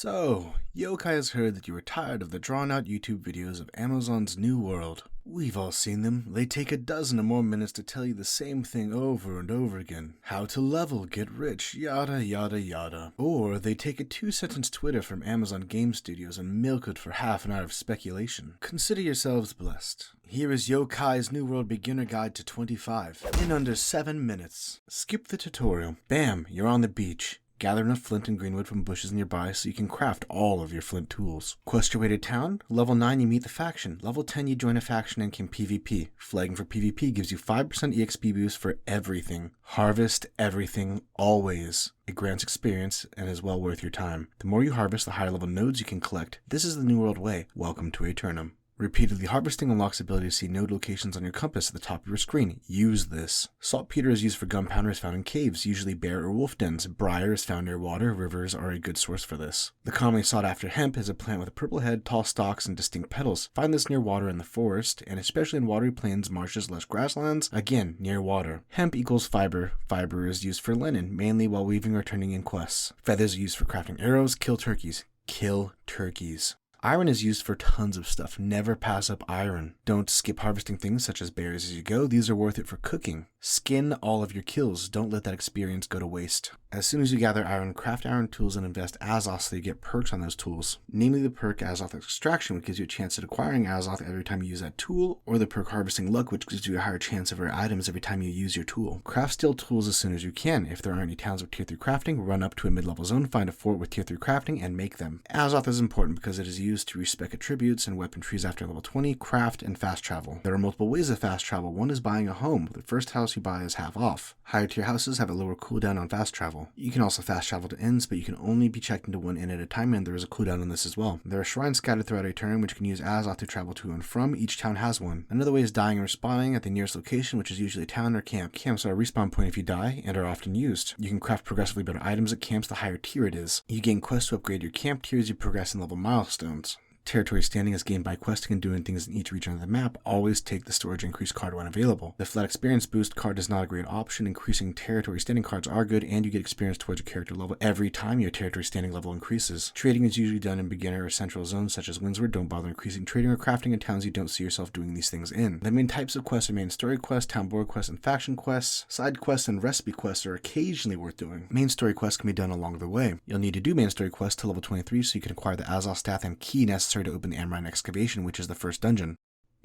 So, Youkai has heard that you are tired of the drawn-out YouTube videos of Amazon's New World. We've all seen them. They take a dozen or more minutes to tell you the same thing over and over again. How to level, get rich, yada yada yada. Or they take a 2-sentence Twitter from Amazon Game Studios and milk it for half an hour of speculation. Consider yourselves blessed. Here is Youkai's New World Beginner Guide to 25, in under 7 minutes. Skip the tutorial. Bam, you're on the beach. Gather enough flint and greenwood from bushes nearby so you can craft all of your flint tools. Quest your way to town. Level 9 you meet the faction. Level 10 you join a faction and can PvP. Flagging for PvP gives you 5% EXP boost for everything. Harvest everything, always. It grants experience and is well worth your time. The more you harvest, the higher level nodes you can collect. This is the New World way. Welcome to Aeternum. Repeatedly harvesting unlocks the ability to see node locations on your compass at the top of your screen. Use this. Saltpeter is used for gunpowder is found in caves, usually bear or wolf dens. Briar is found near water. Rivers are a good source for this. The commonly sought after hemp is a plant with a purple head, tall stalks, and distinct petals. Find this near water in the forest, and especially in watery plains, marshes, lush grasslands, again, near water. Hemp equals fiber. Fiber is used for linen, mainly while weaving or turning in quests. Feathers are used for crafting arrows. Kill turkeys. Kill turkeys. Iron is used for tons of stuff. Never pass up iron. Don't skip harvesting things such as berries as you go. These are worth it for cooking. Skin all of your kills. Don't let that experience go to waste. As soon as you gather iron, craft iron tools and invest Azoth so you get perks on those tools. Namely the perk Azoth Extraction, which gives you a chance at acquiring Azoth every time you use that tool, or the perk Harvesting Luck, which gives you a higher chance of rare items every time you use your tool. Craft steel tools as soon as you can. If there aren't any towns with tier 3 crafting, run up to a mid-level zone, find a fort with tier 3 crafting, and make them. Azoth is important because it is used to respec attributes and weapon trees after level 20, craft, and fast travel. There are multiple ways of fast travel. One is buying a home. The first house you buy is half off. Higher tier houses have a lower cooldown on fast travel. You can also fast travel to inns, but you can only be checked into one inn at a time, and there is a cooldown on this as well. There are shrines scattered throughout Aeternum which can use Azoth to travel to and from. Each town has one. Another way is dying and respawning at the nearest location, which is usually a town or camp. Camps are a respawn point if you die, and are often used. You can craft progressively better items at camps the higher tier it is. You gain quests to upgrade your camp tier as you progress in level milestones. Territory standing is gained by questing and doing things in each region of the map. Always take the storage increase card when available. The flat experience boost card is not a great option. Increasing territory standing cards are good, and you get experience towards your character level every time your territory standing level increases. Trading is usually done in beginner or central zones such as Windsward. Don't bother increasing trading or crafting in towns you don't see yourself doing these things in. The main types of quests are main story quests, town board quests, and faction quests. Side quests and recipe quests are occasionally worth doing. Main story quests can be done along the way. You'll need to do main story quests to level 23 so you can acquire the Azoth staff and key necessary to open the Amrine Excavation, which is the first dungeon.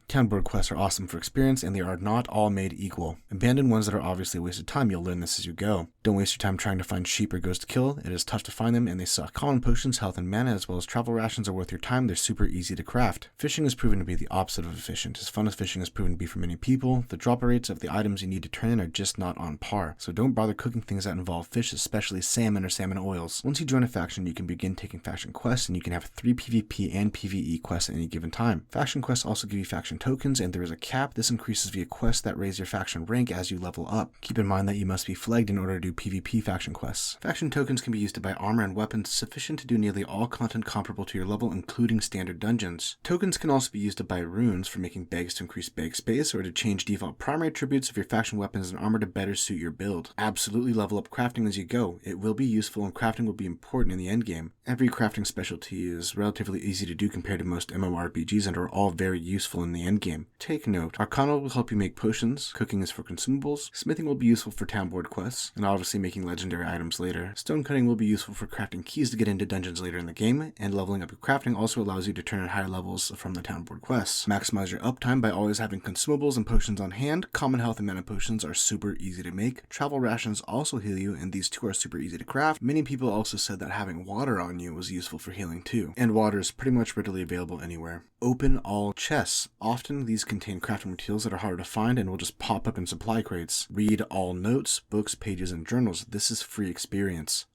Town board quests are awesome for experience, and they are not all made equal. Abandon ones that are obviously a waste of time. You'll learn this as you go. Don't waste your time trying to find sheep or ghosts to kill. It is tough to find them, and they suck. Common potions, health, and mana, as well as travel rations are worth your time. They're super easy to craft. Fishing is proven to be the opposite of efficient. As fun as fishing is proven to be for many people, the drop rates of the items you need to turn in are just not on par. So don't bother cooking things that involve fish, especially salmon or salmon oils. Once you join a faction, you can begin taking faction quests, and you can have 3 PvP and PvE quests at any given time. Faction quests also give you faction tokens, and there is a cap. This increases via quests that raise your faction rank as you level up. Keep in mind that you must be flagged in order to do PvP faction quests. Faction tokens can be used to buy armor and weapons sufficient to do nearly all content comparable to your level, including standard dungeons. Tokens can also be used to buy runes for making bags to increase bag space, or to change default primary attributes of your faction weapons and armor to better suit your build. Absolutely level up crafting as you go. It will be useful, and crafting will be important in the endgame. Every crafting specialty is relatively easy to do compared to most MMORPGs, and are all very useful in the endgame. Take note, Arcana will help you make potions, cooking is for consumables, smithing will be useful for town board quests, and obviously making legendary items later. Stone cutting will be useful for crafting keys to get into dungeons later in the game, and leveling up your crafting also allows you to turn in higher levels from the town board quests. Maximize your uptime by always having consumables and potions on hand. Common health and mana potions are super easy to make. Travel rations also heal you, and these two are super easy to craft. Many people also said that having water on you was useful for healing too, and water is pretty much readily available anywhere. Open all chests. Often these contain crafting materials that are hard to find and will just pop up in supply crates. Read all notes, books, pages, and journals. This is free experience.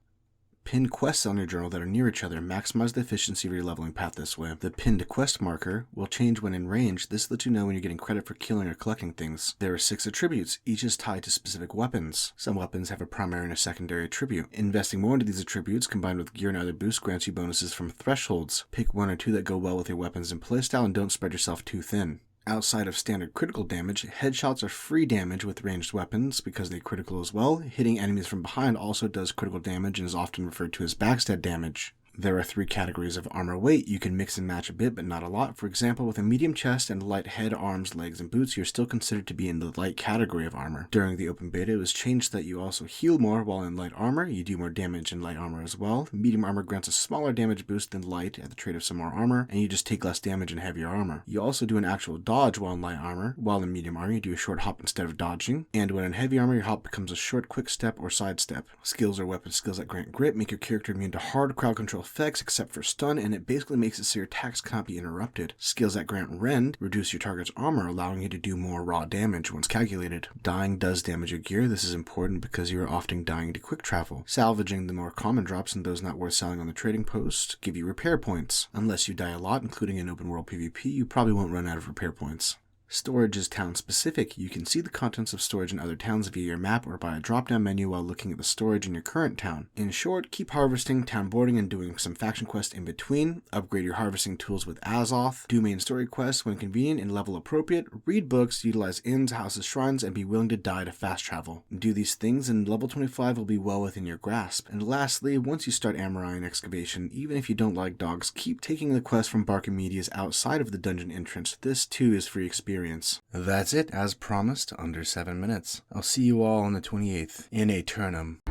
Pin quests on your journal that are near each other. Maximize the efficiency of your leveling path this way. The pinned quest marker will change when in range. This lets you know when you're getting credit for killing or collecting things. There are 6 attributes. Each is tied to specific weapons. Some weapons have a primary and a secondary attribute. Investing more into these attributes combined with gear and other boosts grants you bonuses from thresholds. Pick 1 or 2 that go well with your weapons and playstyle, and don't spread yourself too thin. Outside of standard critical damage, headshots are free damage with ranged weapons because they critical as well. Hitting enemies from behind also does critical damage and is often referred to as backstab damage. There are 3 categories of armor weight. You can mix and match a bit, but not a lot. For example, with a medium chest and light head, arms, legs, and boots, you're still considered to be in the light category of armor. During the open beta, it was changed that you also heal more while in light armor. You do more damage in light armor as well. Medium armor grants a smaller damage boost than light at the trade of some more armor, and you just take less damage in heavier armor. You also do an actual dodge while in light armor. While in medium armor, you do a short hop instead of dodging. And when in heavy armor, your hop becomes a short quick step or side step. Skills or weapon skills that grant grip make your character immune to hard crowd control effects except for stun, and it basically makes it so your attacks cannot be interrupted. Skills that grant rend reduce your target's armor, allowing you to do more raw damage once calculated. Dying does damage your gear. This is important because you are often dying to quick travel. Salvaging the more common drops and those not worth selling on the trading post give you repair points. Unless you die a lot, including in open world PvP, you probably won't run out of repair points. Storage is town specific. You can see the contents of storage in other towns via your map or by a drop-down menu while looking at the storage in your current town. In short, keep harvesting, town boarding, and doing some faction quests in between. Upgrade your harvesting tools with Azoth. Do main story quests when convenient and level appropriate. Read books, utilize inns, houses, shrines, and be willing to die to fast travel. Do these things and level 25 will be well within your grasp. And lastly, once you start Amorine excavation, even if you don't like dogs, keep taking the quests from Barchimedias outside of the dungeon entrance. This too is free experience. That's it, as promised, under 7 minutes. I'll see you all on the 28th in Aeternum.